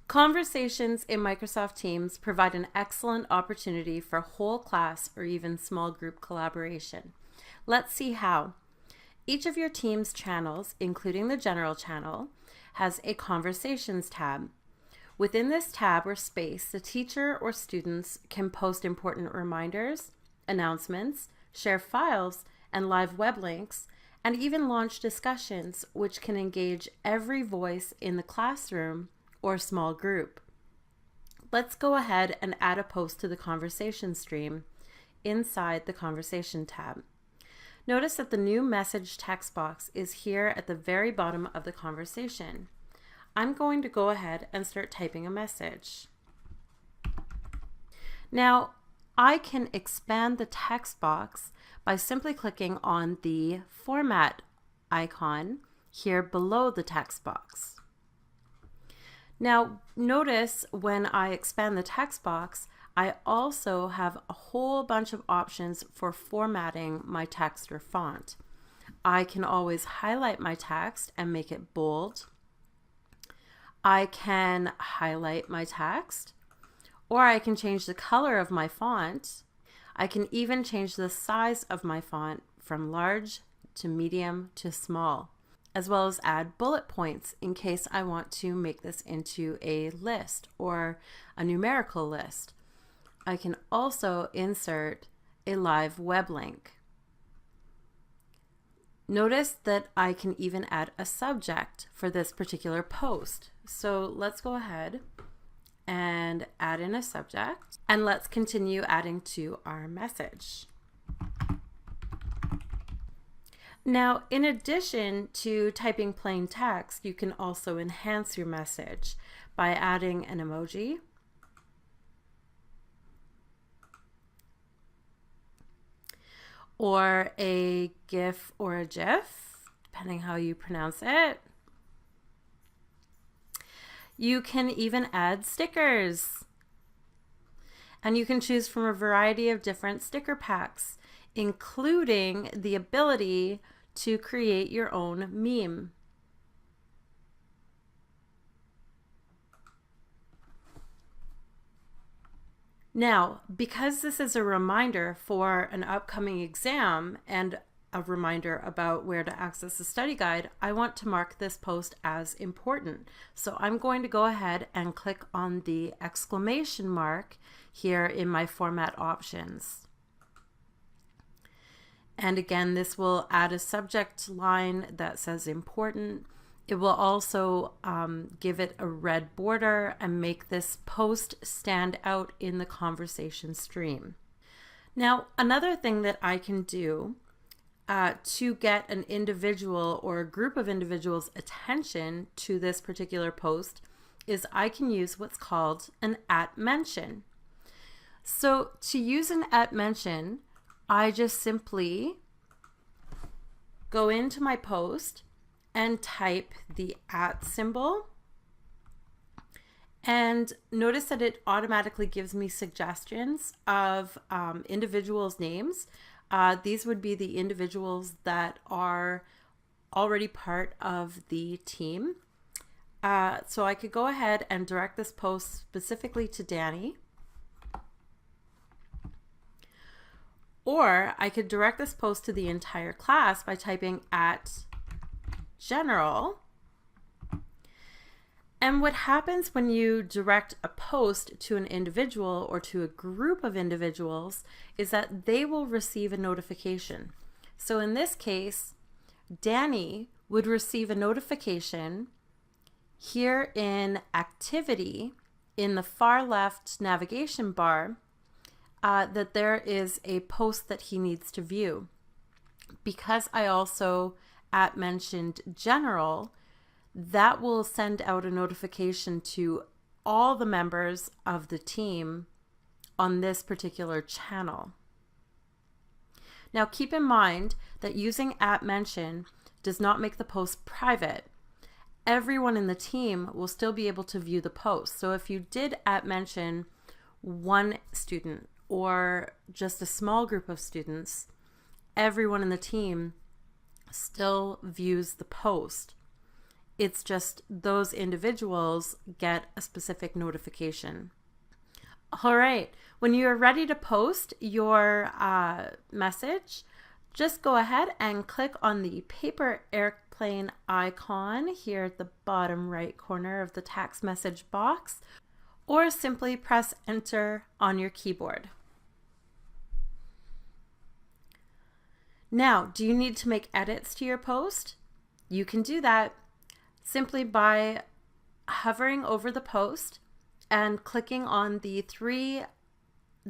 Conversations in Microsoft Teams provide an excellent opportunity for whole class or even small group collaboration. Let's see how. Each of your Teams channels, including the General channel, has a Conversations tab. Within this tab or space, the teacher or students can post important reminders, announcements, share files and live web links, and even launch discussions which can engage every voice in the classroom or small group. Let's go ahead and add a post to the conversation stream inside the Conversation tab. Notice that the new message text box is here at the very bottom of the conversation. I'm going to go ahead and start typing a message. Now, I can expand the text box by simply clicking on the format icon here below the text box. Now, notice when I expand the text box, I also have a whole bunch of options for formatting my text or font. I can always highlight my text and make it bold. I can highlight my text, or I can change the color of my font. I can even change the size of my font from large to medium to small, as well as add bullet points in case I want to make this into a list or a numerical list. I can also insert a live web link. Notice that I can even add a subject for this particular post. So let's go ahead and add in a subject, and let's continue adding to our message. Now, in addition to typing plain text, you can also enhance your message by adding an emoji, or a GIF or a GIF, depending how you pronounce it. You can even add stickers. And you can choose from a variety of different sticker packs, including the ability to create your own meme. Now, because this is a reminder for an upcoming exam and a reminder about where to access the study guide, I want to mark this post as important. So I'm going to go ahead and click on the exclamation mark here in my format options. And again, this will add a subject line that says important. It will also give it a red border and make this post stand out in the conversation stream. Now, another thing that I can do to get an individual or a group of individuals' attention to this particular post is I can use what's called an @mention. So to use an @mention, I just simply go into my post and type the @ symbol. And notice that it automatically gives me suggestions of individuals' names. These would be the individuals that are already part of the team. So I could go ahead and direct this post specifically to Danny. Or I could direct this post to the entire class by typing @general. And what happens when you direct a post to an individual or to a group of individuals is that they will receive a notification. So in this case, Danny would receive a notification here in activity in the far left navigation bar that there is a post that he needs to view. Because I also @mentioned general, that will send out a notification to all the members of the team on this particular channel. Now keep in mind that using @mention does not make the post private. Everyone in the team will still be able to view the post. So if you did @mention one student or just a small group of students, everyone in the team still views the post. It's just those individuals get a specific notification. All right, when you're ready to post your message, just go ahead and click on the paper airplane icon here at the bottom right corner of the text message box, or simply press enter on your keyboard. Now, do you need to make edits to your post? You can do that simply by hovering over the post and clicking on the 3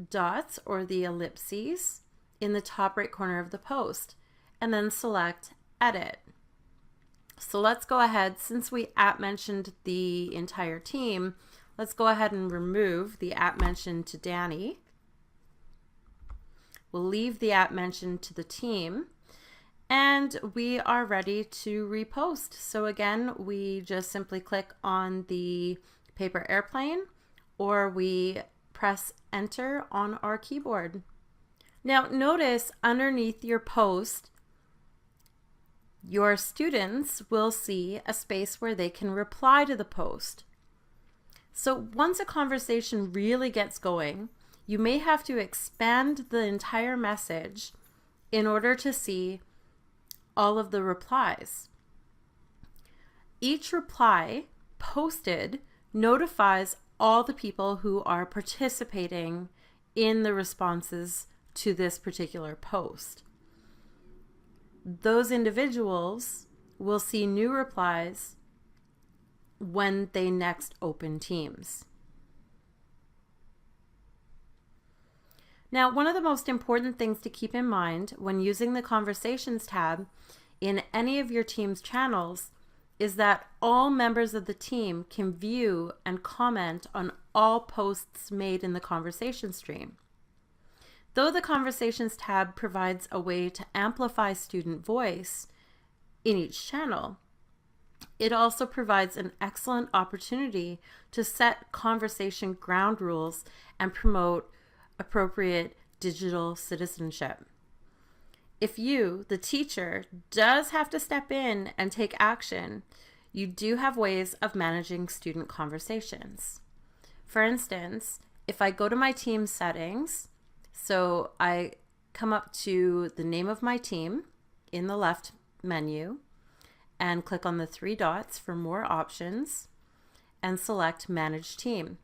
dots or the ellipses in the top right corner of the post, and then select edit. So let's go ahead, since we @mentioned the entire team, let's go ahead and remove the @mentioned to Danny. We'll leave the @mentioned to the team, and we are ready to repost. So again, we just simply click on the paper airplane, or we press enter on our keyboard. Now notice underneath your post, your students will see a space where they can reply to the post. So once a conversation really gets going, you may have to expand the entire message in order to see all of the replies. Each reply posted notifies all the people who are participating in the responses to this particular post. Those individuals will see new replies when they next open Teams. Now, one of the most important things to keep in mind when using the Conversations tab in any of your team's channels is that all members of the team can view and comment on all posts made in the conversation stream. Though the Conversations tab provides a way to amplify student voice in each channel, it also provides an excellent opportunity to set conversation ground rules and promote appropriate digital citizenship. If you, the teacher, does have to step in and take action, you do have ways of managing student conversations. For instance, if I go to my team settings, so I come up to the name of my team in the left menu and click on the 3 dots for more options and select Manage Team.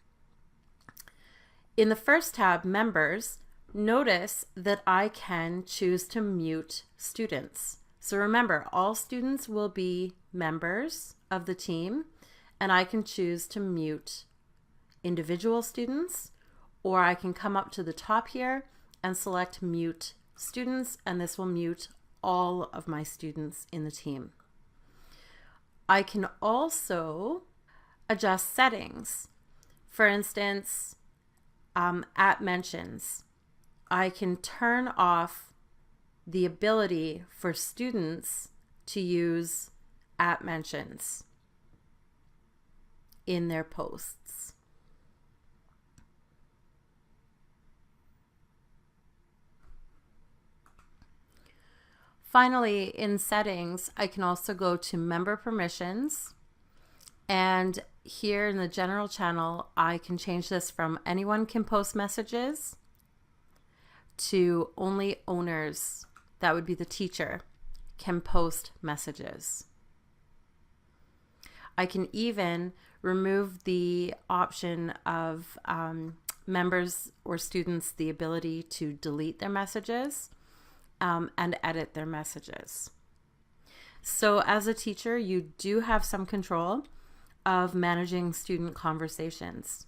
In the first tab, Members, notice that I can choose to mute students. So remember, all students will be members of the team, and I can choose to mute individual students, or I can come up to the top here and select Mute Students, and this will mute all of my students in the team. I can also adjust settings. For instance, @mentions. I can turn off the ability for students to use @mentions in their posts. Finally, in settings, I can also go to member permissions, and here in the general channel, I can change this from anyone can post messages to only owners, that would be the teacher, can post messages. I can even remove the option of members or students the ability to delete their messages and edit their messages. So as a teacher, you do have some control of managing student conversations.